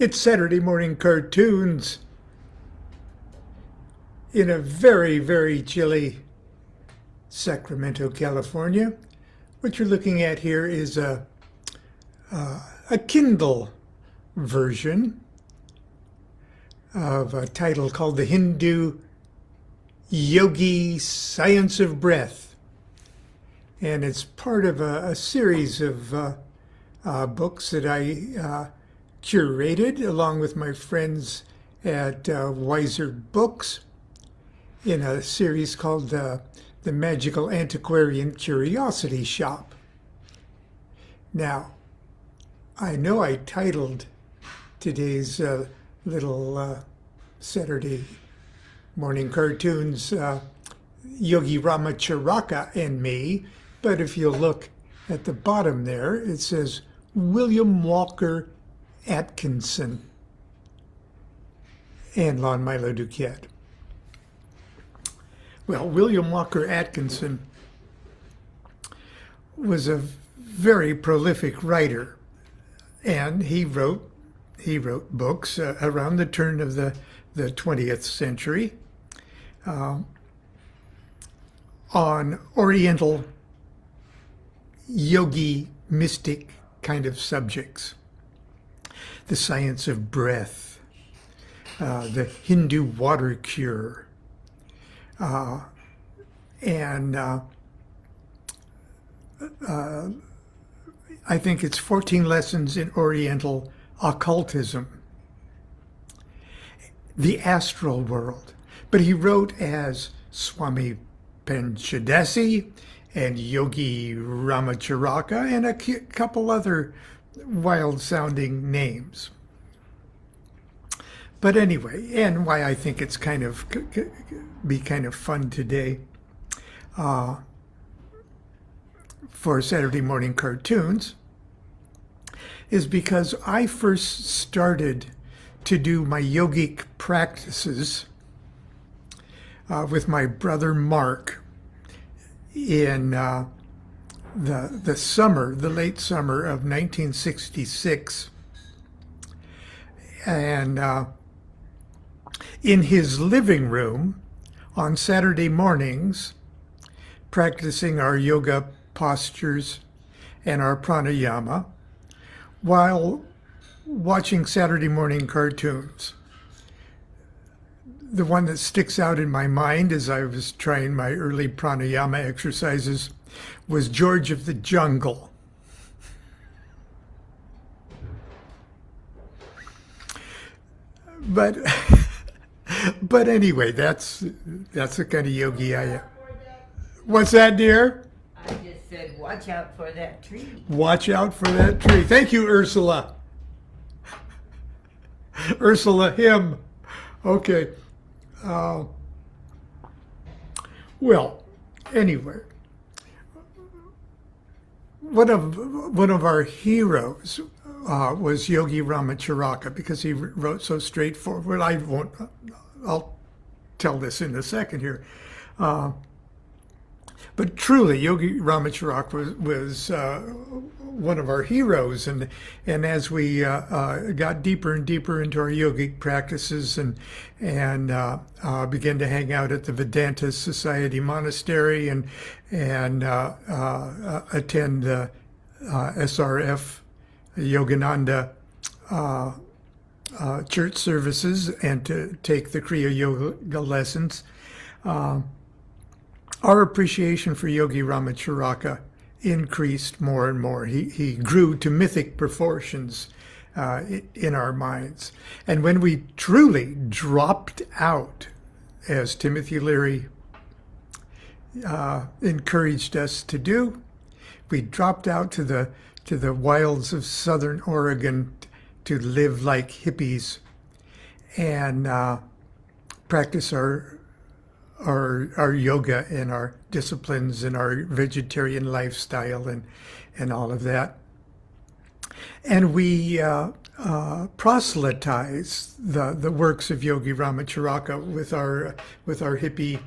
It's Saturday morning cartoons in a very, very chilly Sacramento, California. What you're looking at here is a Kindle version of a title called The Hindu Yogi Science of Breath. And it's part of a series of books that I curated along with my friends at Wiser Books in a series called The Magical Antiquarian Curiosity Shop. Now, I know I titled today's little Saturday morning cartoons Yogi Ramacharaka and Me, but if you look at the bottom there, it says William Walker Atkinson and Lon Milo DuQuette. Well, William Walker Atkinson was a very prolific writer, and he wrote books around the turn of the 20th century on Oriental yogi mystic kind of subjects. The science of breath, the Hindu water cure, and I think it's 14 Lessons in Oriental Occultism, the astral world. But he wrote as Swami Panchadasi and Yogi Ramacharaka and a couple other wild-sounding names. But anyway, and why I think it's kind of fun today for Saturday morning cartoons is because I first started to do my yogic practices with my brother Mark in the late summer of 1966, and in his living room on Saturday mornings, practicing our yoga postures and our pranayama while watching Saturday morning cartoons. The one that sticks out in my mind as I was trying my early pranayama exercises was George of the Jungle. But anyway, that's the kind of yogi I am. What's that, dear? I just said, watch out for that tree. Watch out for that tree. Thank you, Ursula. Ursula him. Okay. Well, anyway, one of our heroes was Yogi Ramacharaka, because he wrote so straightforward. I'll tell this in a second here. But truly, Yogi Ramacharaka was one of our heroes, and as we got deeper and deeper into our yogic practices and began to hang out at the Vedanta Society Monastery and attend SRF Yogananda church services and to take the Kriya Yoga lessons, our appreciation for Yogi Ramacharaka increased more and more. He grew to mythic proportions in our minds. And when we truly dropped out, as Timothy Leary encouraged us to do, we dropped out to the wilds of southern Oregon to live like hippies and practice our yoga and our disciplines and our vegetarian lifestyle and all of that. And we proselytize the works of Yogi Ramacharaka with our hippie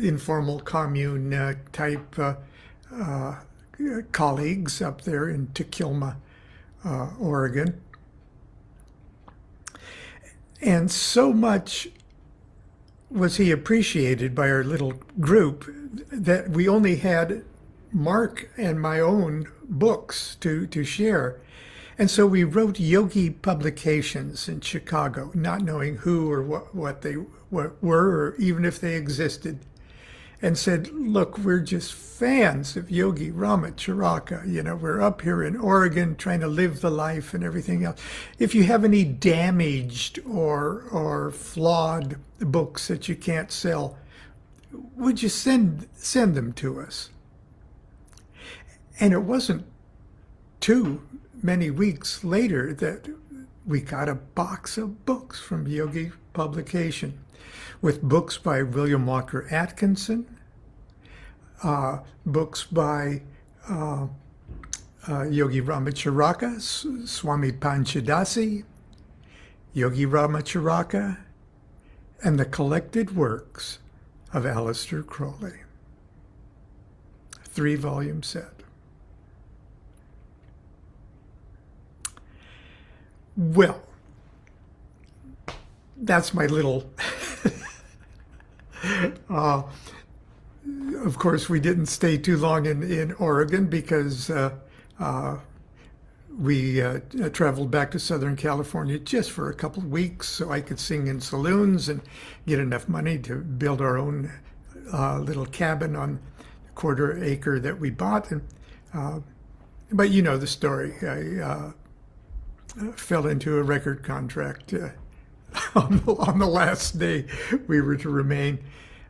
informal commune type colleagues up there in Tequilma, Oregon. And so much was he appreciated by our little group that we only had Mark and my own books to share. And so we wrote Yogi Publications in Chicago, not knowing who or what they were, or even if they existed, and said, look, we're just fans of Yogi Ramacharaka. You know, we're up here in Oregon trying to live the life and everything else. If you have any damaged or flawed books that you can't sell, would you send them to us? And it wasn't too many weeks later that we got a box of books from Yogi Publication, with books by William Walker Atkinson, books by Yogi Ramacharaka, Swami Panchadasi, Yogi Ramacharaka, and the collected works of Aleister Crowley. 3-volume set. Well, that's my little... Of course, we didn't stay too long in Oregon because we traveled back to Southern California just for a couple of weeks so I could sing in saloons and get enough money to build our own little cabin on a 1/4 acre that we bought. But you know the story. I fell into a record contract on the last day we were to remain,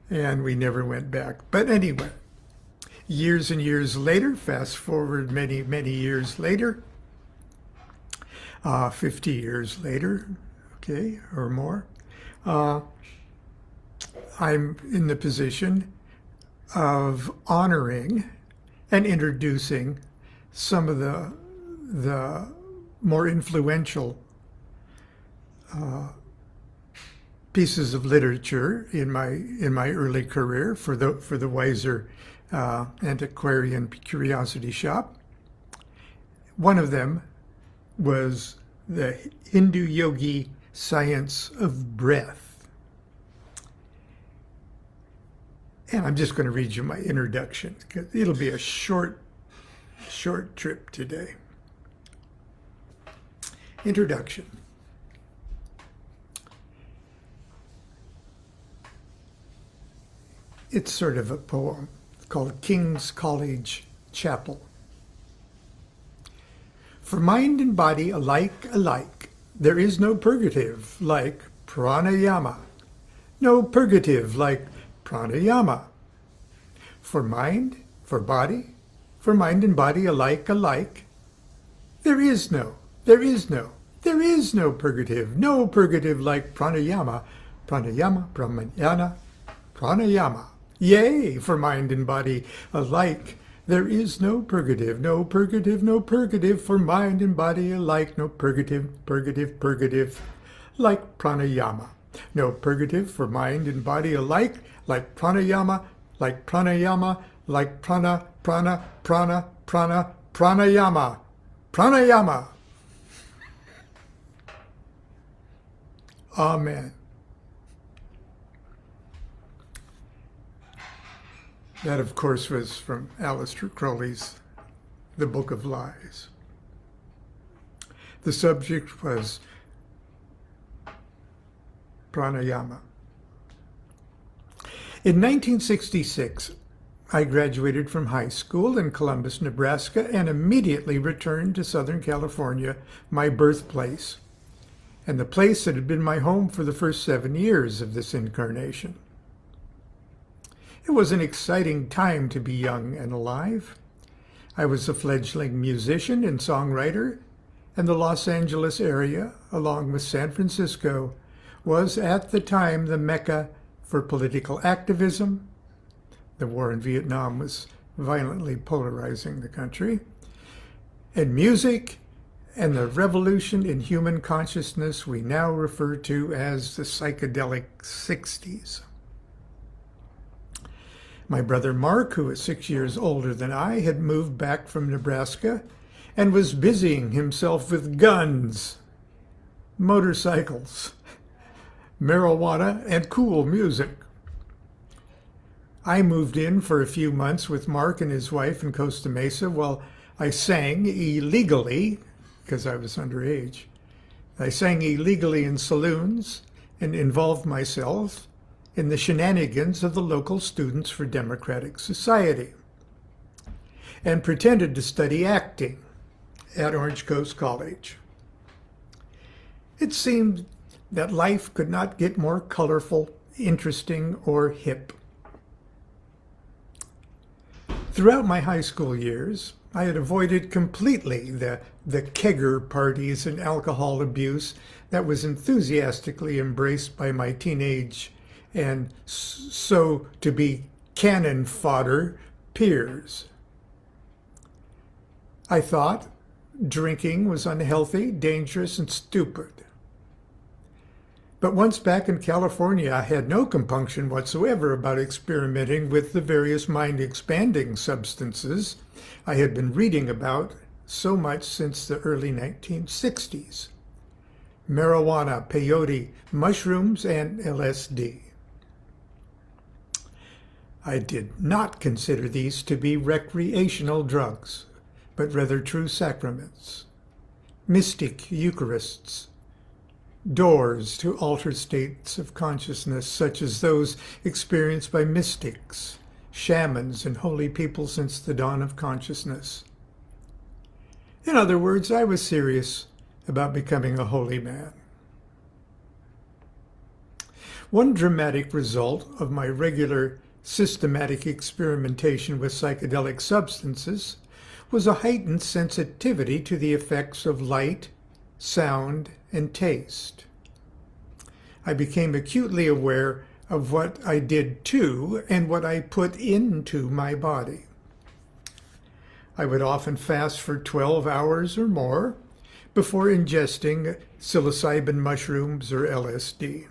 and we never went back. But anyway, years and years later, fast forward many, many years later, 50 years later, okay, or more, I'm in the position of honoring and introducing some of the more influential pieces of literature in my early career for the wiser antiquarian curiosity shop. One of them was the Hindu yogi science of breath. And I'm just going to read you my introduction because it'll be a short trip today. Introduction. It's sort of a poem called King's College Chapel. For mind and body alike, there is no purgative like pranayama, no purgative like pranayama. For mind and body alike, there is no purgative, no purgative like pranayama, pranayama. Yea, for mind and body alike, there is no purgative, no purgative, for mind and body alike, no purgative, like pranayama. No purgative for mind and body alike, like pranayama, like pranayama, pranayama. Amen. That, of course, was from Aleister Crowley's The Book of Lies. The subject was pranayama. In 1966, I graduated from high school in Columbus, Nebraska, and immediately returned to Southern California, my birthplace, and the place that had been my home for the first 7 years of this incarnation. It was an exciting time to be young and alive. I was a fledgling musician and songwriter, and the Los Angeles area, along with San Francisco, was at the time the mecca for political activism. The war in Vietnam was violently polarizing the country, and music, and the revolution in human consciousness we now refer to as the psychedelic 60s. My brother Mark, who was 6 years older than I, had moved back from Nebraska and was busying himself with guns, motorcycles, marijuana, and cool music. I moved in for a few months with Mark and his wife in Costa Mesa while I sang illegally, because I was underage. I sang illegally in saloons and involved myself in the shenanigans of the local Students for Democratic Society, and pretended to study acting at Orange Coast College. It seemed that life could not get more colorful, interesting, or hip. Throughout my high school years, I had avoided completely the kegger parties and alcohol abuse that was enthusiastically embraced by my teenage and so to be cannon fodder peers. I thought drinking was unhealthy, dangerous, and stupid. But once back in California, I had no compunction whatsoever about experimenting with the various mind-expanding substances I had been reading about so much since the early 1960s. Marijuana, peyote, mushrooms, and LSD. I did not consider these to be recreational drugs, but rather true sacraments, mystic Eucharists, doors to altered states of consciousness such as those experienced by mystics, shamans, and holy people since the dawn of consciousness. In other words, I was serious about becoming a holy man. One dramatic result of my regular systematic experimentation with psychedelic substances was a heightened sensitivity to the effects of light, sound, and taste. I became acutely aware of what I did to and what I put into my body. I would often fast for 12 hours or more before ingesting psilocybin mushrooms or LSD.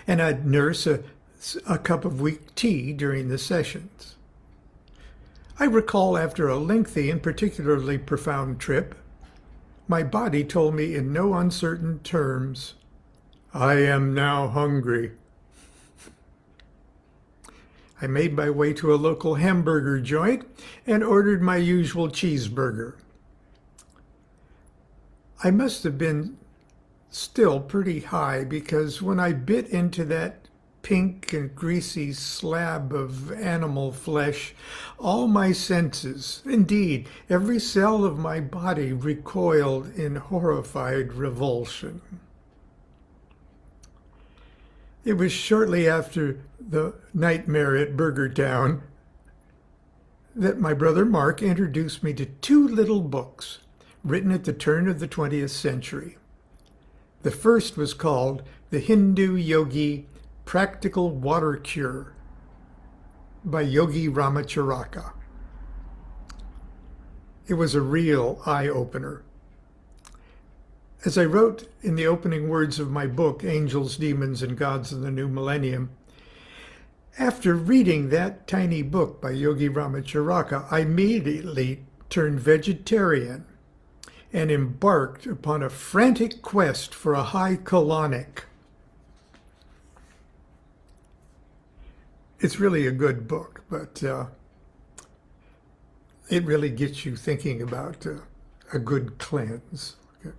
And I'd nurse a cup of weak tea during the sessions. I recall after a lengthy and particularly profound trip, my body told me in no uncertain terms, "I am now hungry." I made my way to a local hamburger joint and ordered my usual cheeseburger. I must have been still pretty high because when I bit into that pink and greasy slab of animal flesh, all my senses, indeed, every cell of my body recoiled in horrified revulsion. It was shortly after the nightmare at Burger Town that my brother Mark introduced me to two little books written at the turn of the 20th century. The first was called The Hindu Yogi Practical Water Cure by Yogi Ramacharaka. It was a real eye-opener. As I wrote in the opening words of my book, Angels, Demons, and Gods of the New Millennium, after reading that tiny book by Yogi Ramacharaka, I immediately turned vegetarian and embarked upon a frantic quest for a high colonic. It's really a good book, but it really gets you thinking about a good cleanse. Okay.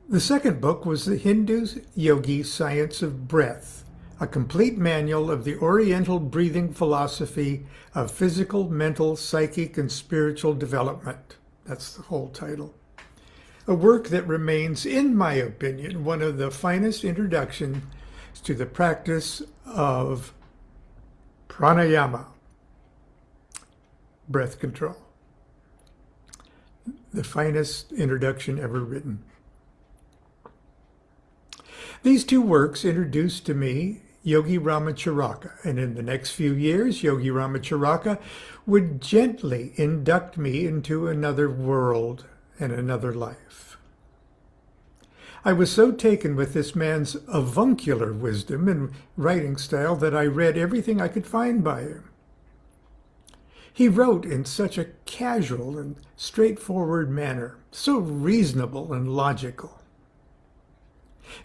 The second book was The Hindu Yogi Science of Breath, a complete manual of the Oriental breathing philosophy of physical, mental, psychic, and spiritual development. That's the whole title. A work that remains, in my opinion, one of the finest introductions to the practice of pranayama, breath control. The finest introduction ever written. These two works introduced to me Yogi Ramacharaka, and in the next few years, Yogi Ramacharaka would gently induct me into another world and another life. I was so taken with this man's avuncular wisdom and writing style that I read everything I could find by him. He wrote in such a casual and straightforward manner, so reasonable and logical.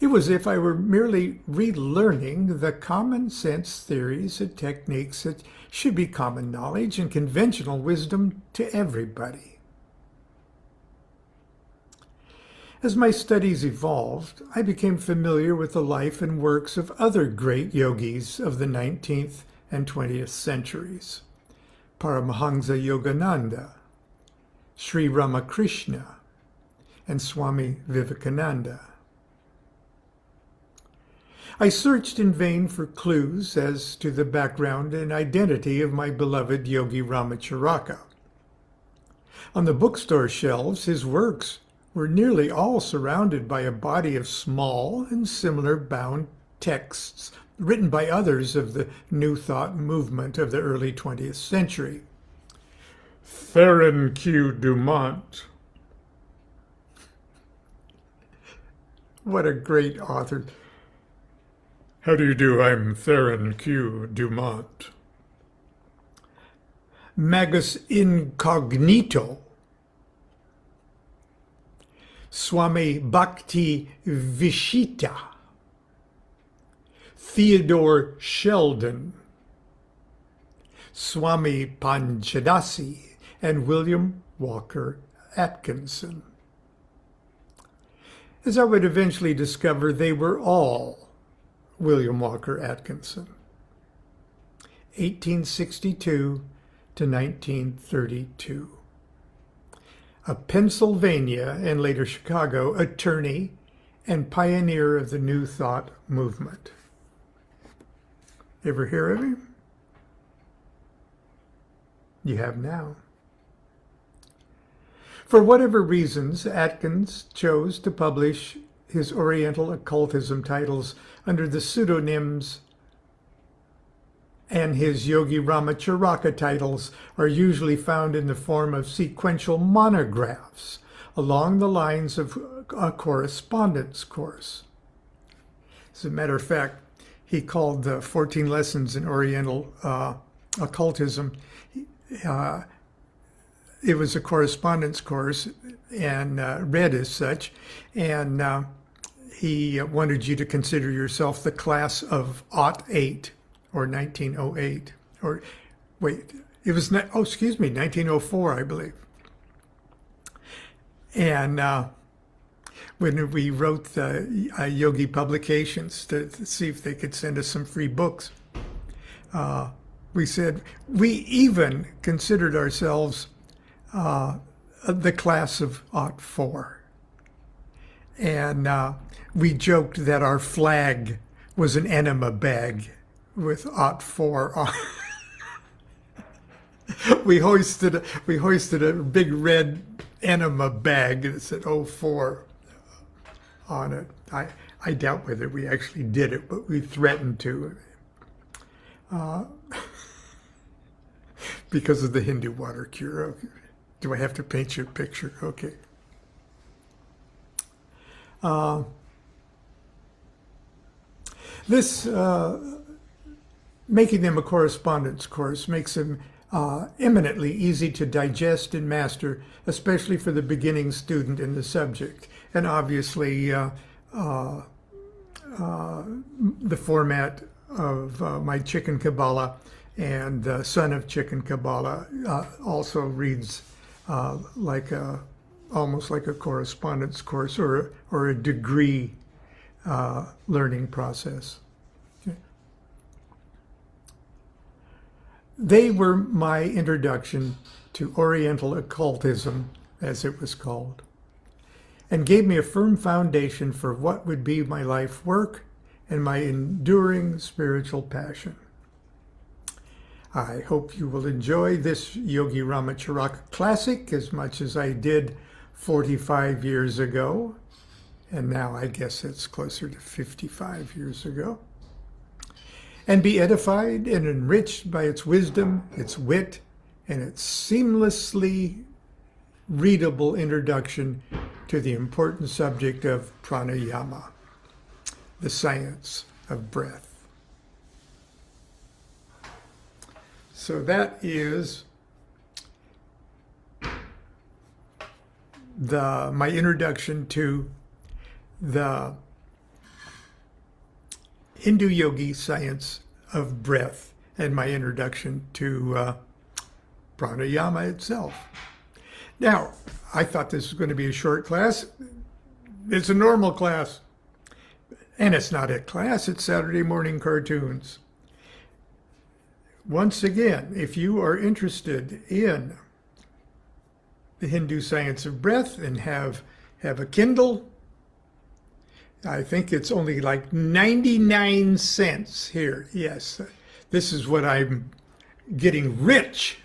It was as if I were merely relearning the common sense theories and techniques that should be common knowledge and conventional wisdom to everybody. As my studies evolved, I became familiar with the life and works of other great yogis of the 19th and 20th centuries. Paramahansa Yogananda, Sri Ramakrishna, and Swami Vivekananda. I searched in vain for clues as to the background and identity of my beloved Yogi Ramacharaka. On the bookstore shelves, his works were nearly all surrounded by a body of small and similar bound texts written by others of the New Thought movement of the early 20th century. Theron Q. Dumont. What a great author. How do you do? I'm Theron Q. Dumont. Magus Incognito. Swami Bhakti Vishita. Theodore Sheldon. Swami Panchadasi and William Walker Atkinson. As I would eventually discover, they were all William Walker Atkinson, 1862 to 1932. A Pennsylvania and later Chicago attorney and pioneer of the New Thought movement. Ever hear of him? You have now. For whatever reasons, Atkins chose to publish his Oriental occultism titles under the pseudonyms, and his Yogi Ramacharaka titles are usually found in the form of sequential monographs along the lines of a correspondence course. As a matter of fact, he called the 14 Lessons in Oriental Occultism, it was a correspondence course and read as such, and he wanted you to consider yourself the class of '08 or 1908, or wait, it was 1904, I believe. And when we wrote the Yogi publications to see if they could send us some free books, we said we even considered ourselves the class of '04. And we joked that our flag was an enema bag with '04 on. we hoisted a big red enema bag that said '04 on it. I doubt whether we actually did it, but we threatened to. Because of the Hindu water cure. Okay. Do I have to paint you a picture? Okay. Making them a correspondence course makes them eminently easy to digest and master, especially for the beginning student in the subject. And obviously, the format of my Chicken Kabbalah and Son of Chicken Kabbalah also reads almost like a correspondence course or a degree learning process. Okay. They were my introduction to Oriental occultism, as it was called, and gave me a firm foundation for what would be my life work and my enduring spiritual passion. I hope you will enjoy this Yogi Ramacharaka classic as much as I did 45 years ago, and now I guess it's closer to 55 years ago, and be edified and enriched by its wisdom, its wit, and its seamlessly readable introduction to the important subject of pranayama, the science of breath. So that is my introduction to the Hindu yogi science of breath and my introduction to pranayama itself. Now, I thought this was going to be a short class. It's a normal class. And it's not a class, it's Saturday morning cartoons. Once again, if you are interested in the Hindu science of breath and have a Kindle, I think it's only like 99 cents here. Yes, this is what I'm getting rich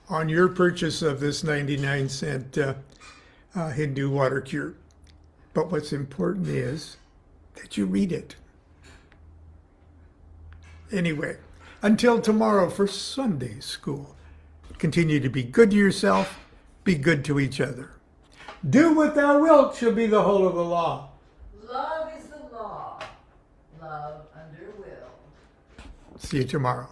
on your purchase of this 99-cent Hindu water cure. But what's important is that you read it. Anyway, until tomorrow for Sunday school, continue to be good to yourself, be good to each other. Do what thou wilt shall be the whole of the law. Love is the law. Love under will. See you tomorrow.